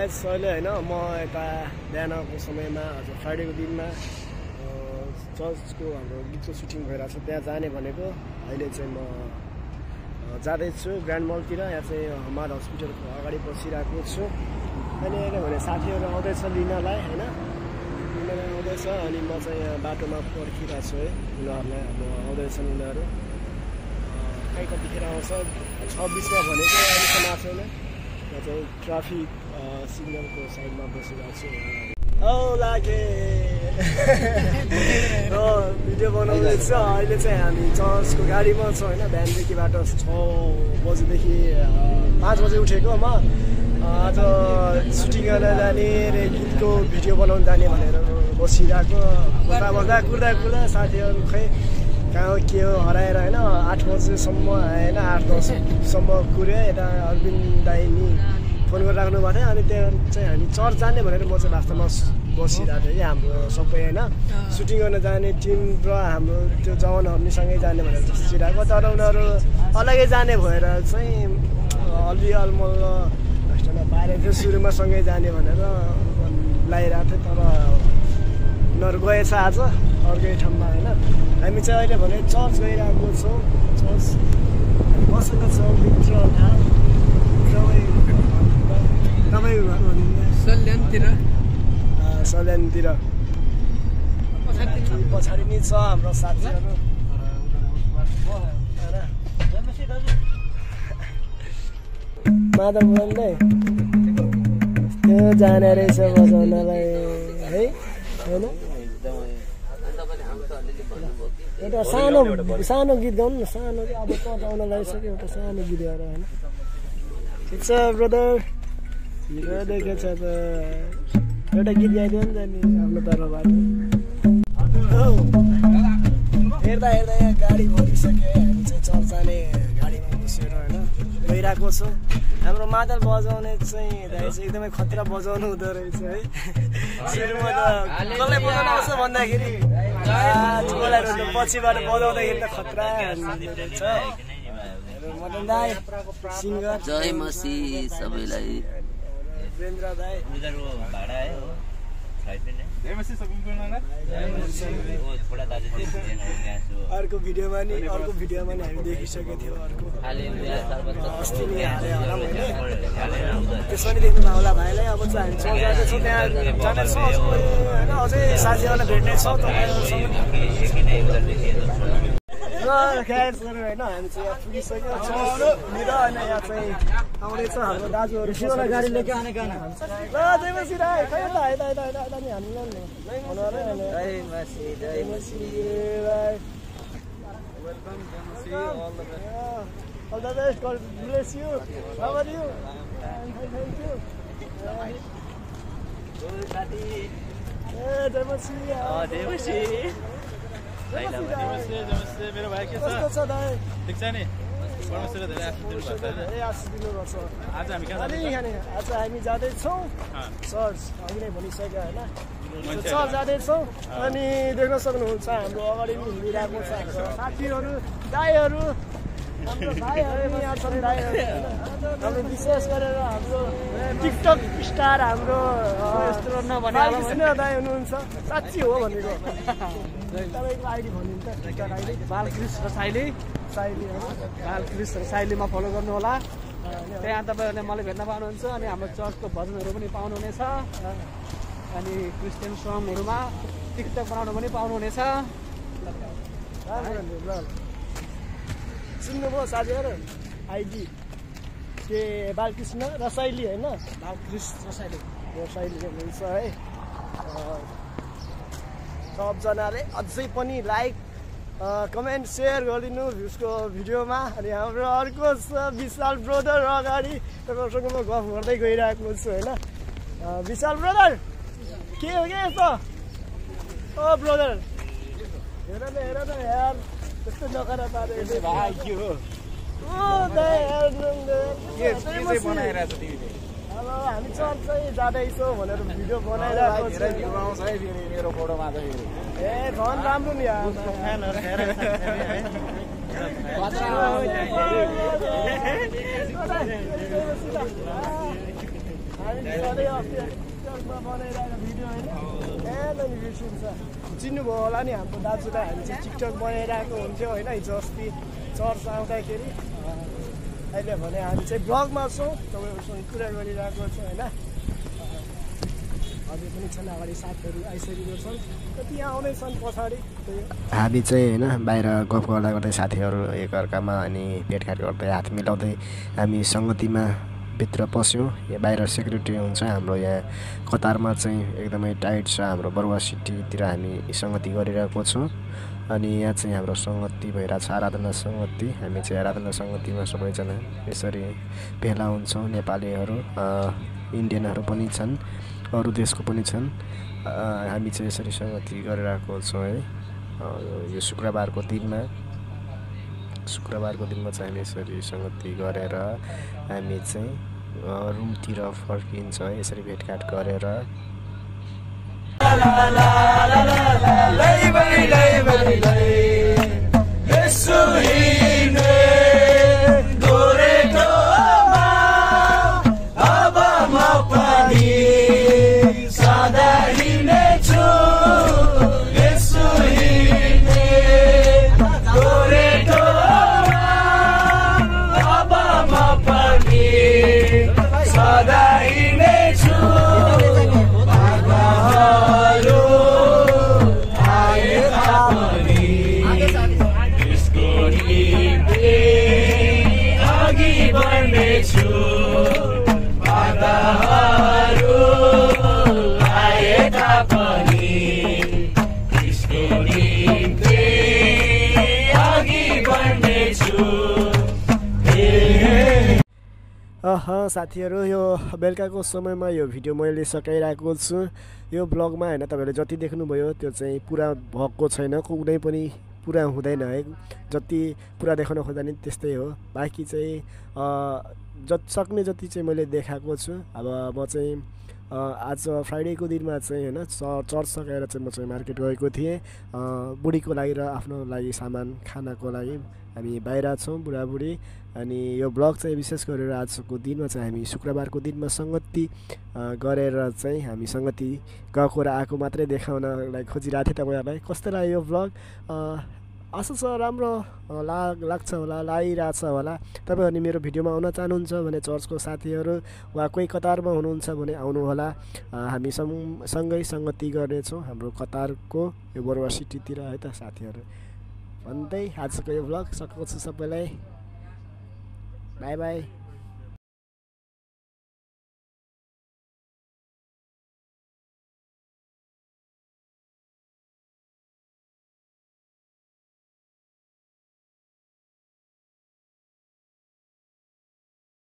Guys अहिले हैन म यता बिहानको समयमा आज फ्राइडेको दिनमा चर्चको हाम्रो गीतको सुटिङ भइरहेको छ त्यहाँ जाने भनेको अहिले चाहिँ म जाँदैछु ग्रान्ड मलतिर यहाँ चाहिँ हमार हस्पिटलको अगाडि बसिरहेको छु अनि अहिले भने साथीहरू आउँदैछ लिनलाई हैन लिनलाई आउँदैछ अनि म चाहिँ यहाँ बाटोमा पर्खिरहेको छु है उनीहरूलाई हाम्रो आउँदैछन् उनीहरू खै कतिखेर आउँछ 26मा भनेको अहिलेसम्म आएको छैन यहाँ चाहिँ ट्राफिक सिग्नलको साइडमा बसिरहेको छु औ लागे भिडियो बनाउँदैछ अहिले चाहिँ हामी चर्चको गाडीमा छौँ होइन बिहानदेखिबाट 6 बजेदेखि 5 बजे उठेको म आज सुटिङ गर्न जाने र गीतको भिडियो बनाउन जाने भनेर बसिरहेको बस्दा कुर्दा साथीहरू खै कहाँ के हो हराएर होइन 8 बजेसम्म आएन 8-10सम्म कुर्यो यता अरविन्द दाइ नि फोन गरेर राख्नु भएको थियो अनि त्यहाँ चाहिँ हामी चर्च जाने भनेर म चाहिँ वास्तवमा बसिरहेको थिएँ कि हाम्रो सबै होइन सुटिङ गर्न जाने टिम र हाम्रो त्यो जवानहरूसँगै जाने भनेर सोचिरहेको तर उनीहरू अलग्गै जाने भएर चाहिँ अलि अलमल्ल लास्टमा पारेको थियो सुरुमा सँगै जाने भनेर लगाइरहेको थियो तर उनीहरू गएछ आज अर्कै ठाउँमा होइन हामी चाहिँ अहिले भने चर्च गइरहेको छौँ चर्च बसेको छौँ भित्र सल्यानतिर पछाडि नै छ हाम्रो साथीहरू माधव बोल्दै त्यो जाने रहेछ बजाउनलाई है होइन एउटा सानो गीत गाउनु न सानो अब पचाउन लागिसक्यो एउटा सानो गीत गाएर होइन ठिक छ ब्रदर हिरो देखेछ त एउटा गीत गाइदियो नि त नि आफ्नो तर्फबाट हेर्दा यहाँ गाडी भरिसक्यो हामी चाहिँ चर्च जाने गाडीमा बसेर होइन गइरहेको छौँ हाम्रो मादल बजाउने चाहिँ दाइ चाहिँ एकदमै खतरा बजाउनु हुँदो रहेछ है सुरुमा त कसलाई बजाउनु आउँछ भन्दाखेरि पछिबाट बजाउँदाखेरि त खतरा रहेछ मदन दाइ सिङ्गर जय मसी सबैलाई वीरेन्द्र दाइ भाडा है हो अर्को भिडियोमा नि हामी देखिसकेको थियौँ अर्को अस्ति नै हाले होला भने त्यसो नि देख्नु होला भाइलाई अब चाहिँ हामी चर्च जाँदैछौँ त्यहाँ जानेछौँ होइन अझै साथीहरूलाई भेट्नेछौँ होइन हामी चाहिँ यहाँ पुगिसक्यो चर्चतिर होइन यहाँ चाहिँ आउँदैछ हाम्रो दाजुहरू गाडी लिएर आने गाना All the best, God bless you. How are you? Thank you. Devsi मेरो भाइ के छ ठिक छ नि परमेश्वरले धेरै आशीष दिनुभएको छ आज हामी कहाँ जाने आज हामी जाँदैछौँ चर्च हामीले भनिसक्यो होइन चर्च जाँदैछौँ अनि देख्न सक्नुहुन्छ हाम्रो अगाडि पनि हिँडिरहेको छ हाम्रो साथीहरू दाइहरू हाम्रो भाइहरू पनि यहाँ छन् दाइहरू हाम्रो विशेष गरेर हाम्रो टिकटक स्टार हाम्रो कृष्ण दाइ हुनुहुन्छ साँच्ची हो भनेको तपाईँको आइडी भनिदिनु त टिकटक आइडी बालकृष्ण साइली बालकृष्ण साइलीमा फलो गर्नु होला त्यहाँ तपाईँहरूले मलाई भेट्न पाउनुहुन्छ अनि हाम्रो चर्चको भजनहरू पनि पाउनुहुनेछ अनि क्रिस्चियन सङहरूमा टिकटक बनाउनु पनि पाउनुहुनेछ सुन्नुभयो साथीहरू आइडी के बालकृष्ण रसाइली होइन बालकृष्ण रसाइली हुनुहुन्छ है सबजनाले अझै पनि लाइक कमेन्ट सेयर गरिदिनु उसको भिडियोमा अनि हाम्रो अर्को छ विशाल ब्रदर अगाडि तपाईँहरूसँग म गफ गर्दै गइरहेको छु होइन विशाल ब्रदर के हो क्या यस्तो ओ ब्रदर हेर न यार त्यस्तो नखरा पारेको अब हामी चर्च चाहिँ जाँदैछौँ भनेर भिडियो बनाइरहेको छ मेरो फोटोमा चाहिँ ए झन् राम्रो नि हामी सधैँ अस्ति टिकटकमा बनाइरहेको भिडियो होइन ए बिर्सिन्छ चिन्नुभयो होला नि हाम्रो दाजुलाई हामी चाहिँ टिकटक बनाइरहेको हुन्थ्यो होइन हिजो अस्ति चर्च आउँदाखेरि अहिले भने हामी चाहिँ ब्लगमा छौँ तपाईँहरूसँग कुरा गरिरहेको छौँ होइन अझै पनि छन् अगाडि साथीहरू आइसकेको छन् कति आउँदैछन् पछाडि हामी चाहिँ होइन बाहिर गफ गर्दा गर्दै साथीहरू एकअर्कामा अनि भेटघाट गर्दै हात मिलाउँदै हामी सङ्गतिमा भित्र पस्यौँ यहाँ बाहिर सेक्युरिटी हुन्छ हाम्रो यहाँ कतारमा चाहिँ एकदमै टाइट छ हाम्रो बरुवा सिटीतिर हामी सङ्गति गरिरहेको छौँ अनि यहाँ चाहिँ हाम्रो सङ्गति भइरहेको छ आराधना सङ्गति हामी चाहिँ आराधना सङ्गतिमा सबैजना यसरी भेला हुन्छौँ नेपालीहरू इन्डियनहरू पनि छन् अरू देशको पनि छन् हामी चाहिँ यसरी सङ्गति गरिरहेको छौँ है यो शुक्रबारको दिनमा चाहिँ हामी यसरी सङ्गति गरेर हामी चाहिँ रुमतिर फर्किन्छ यसरी भेटघाट गरेर साथीहरू यो बेलुकाको समयमा यो भिडियो मैले सकाइरहेको छु यो ब्लगमा होइन तपाईँहरूले जति देख्नुभयो त्यो चाहिँ पुरा भएको छैन कुनै पनि पुरा हुँदैन है जति पुरा देखाउन खोज्दा नि त्यस्तै हो बाँकी चाहिँ सक्ने जति चाहिँ मैले देखाएको छु अब म चाहिँ आज फ्राइडेको दिनमा चाहिँ होइन चर्च सकाएर चाहिँ म चाहिँ मार्केट गएको थिएँ बुढीको लागि र आफ्नो लागि सामान खानाको लागि हामी बाहिर छौँ बुढाबुढी अनि यो ब्लग चाहिँ विशेष गरेर आजको दिनमा चाहिँ हामी शुक्रबारको दिनमा सङ्गति गरेर चाहिँ हामी सङ्गति गएको र आएको मात्रै देखाउनलाई खोजिरहेको थिएँ तपाईँहरूलाई कस्तो लाग्यो यो ब्लग आशा छ राम्रो लाग्छ होला लागिरहेछ होला तपाईँहरूले मेरो भिडियोमा आउन चाहनुहुन्छ भने चर्चको साथीहरू वा कोही कतारमा हुनुहुन्छ भने आउनुहोला हामी सँगै सङ्गति गर्नेछौँ हाम्रो कतारको यो बरुवा सिटीतिर है त साथीहरू भन्दै आजको यो ब्लग सकेको छु सबैलाई बाई बाई